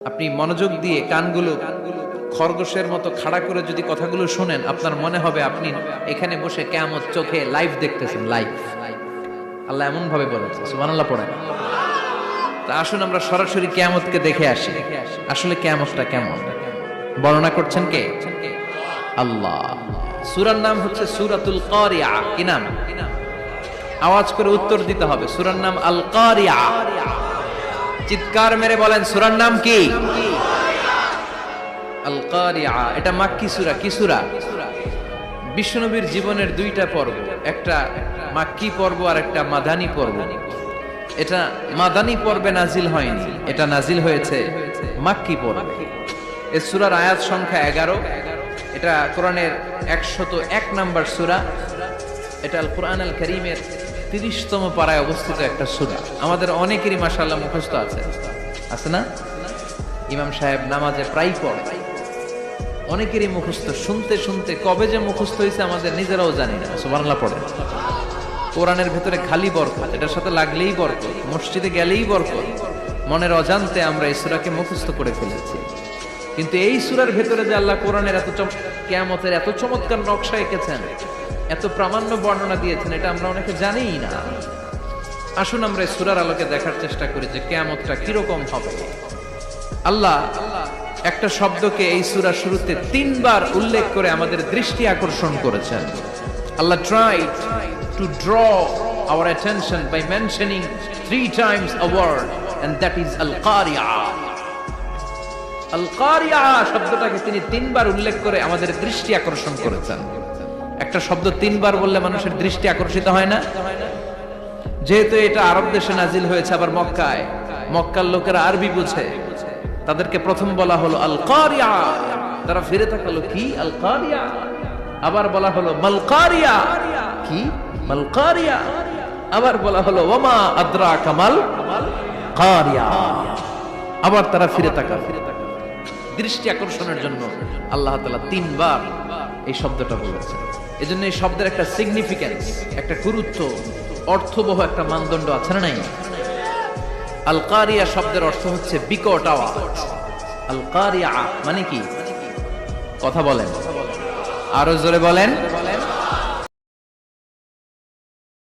আপনি মনোযোগ দিয়ে কানগুলো খরগোশের মতো খাড়া করে যদি কথাগুলো শুনেন, আপনার মনে হবে আপনি এখানে বসে কিয়ামত চোখে লাইভ দেখতেছেন। লাইভ আল্লাহ এমন ভাবে বলেছে, সুবহানাল্লাহ পড়েন। তা আসুন আমরা সরাসরি কিয়ামতকে দেখে আসি। আসলে কিয়ামতটা কেমন বর্ণনা করছেন কে? আল্লাহ। সূরার নাম হচ্ছে সূরাতুল কারিয়া। কি নাম? আওয়াজ করে উত্তর দিতে হবে। সূরার নাম আল কারিয়া। চিৎকার মেরে বলেন সূরার নাম কি? আল কারিয়া। এটা মাক্কি সূরা। কি সূরা? বিশ্বনবীর জীবনের দুইটা পর্ব, একটা মাক্কি পর্ব আর একটা মাদানী পর্ব। এটা মাদানী পর্বে নাজিল হয়নি, এটা নাজিল হয়েছে মাক্কি পর্বে। এই সূরার আয়াত সংখ্যা 11। এটা কোরআনের 101 নম্বর সূরা। এটা আল কুরআন আল কারীমের 30তম পারায় অবস্থিত একটা সূরা। আমাদের অনেকেরই মাশাআল্লাহ মুখস্থ আছে না? ইমাম সাহেব নামাজে প্রায় পড়ে, অনেকেরই মুখস্থ। শুনতে শুনতে কবে যে মুখস্থ হয়েছে আমাদের নিজেরাও জানি না। সুবহানাল্লাহ পড়েন। কোরআনের ভেতরে খালি বরকত, এটার সাথে লাগলেই বরকত, মসজিদে গেলেই বরকত। মনের অজান্তে আমরা এই সূরাকে মুখস্থ করে ফেলেছি। কিন্তু এই সূরার ভেতরে যে আল্লাহ কোরআনের কিয়ামতের এত চমৎকার নকশা এঁকেছেন, এত প্রামাণ্য বর্ণনা দিয়েছেন, এটা আমরা অনেকে জানিই না। আসুন আমরা এই সূরার আলোকে দেখার চেষ্টা করি যে কিয়ামতটা কিরকম হবে। আল্লাহ একটা শব্দকে এই সূরার শুরুতে 3 বার উল্লেখ করে আমাদের দৃষ্টি আকর্ষণ করেছেন। আল্লাহ tried to draw our attention by mentioning 3 times a word, and that is al-qari'ah. al-qari'ah শব্দটাকে তিনি 3 বার উল্লেখ করে আমাদের দৃষ্টি আকর্ষণ করেছেন। একটা শব্দ 3 বার বললে মানুষের দৃষ্টি আকর্ষিত হয় না? যেহেতু এটা আরব দেশে নাজিল হয়েছে, আবার মক্কায়, মক্কার লোকেরা আরবি বুঝে, তাদেরকে প্রথম বলা হলো আল কারিয়া। তারা ফিরে তাকালো, কি আল কারিয়া? আবার বলা হলো মাল কারিয়া। কি মাল কারিয়া? আবার বলা হলো ওয়ামা আদরাকা মাল কারিয়া। আবার তারা ফিরে তাকালো। দৃষ্টি আকর্ষণের জন্য আল্লাহ তাআলা 3 বার এই শব্দটা বলেছেন। এজন্য এই শব্দের একটা সিগনিফিকেন্স, একটা গুরুত্ব, অর্থবহ একটা মানদণ্ড আছে না নাই? আল কারিয়া শব্দের অর্থ হচ্ছে বিকট আওয়াজ। আল কারিয়া মানে কি? কথা বলেন, আরো জোরে বলেন।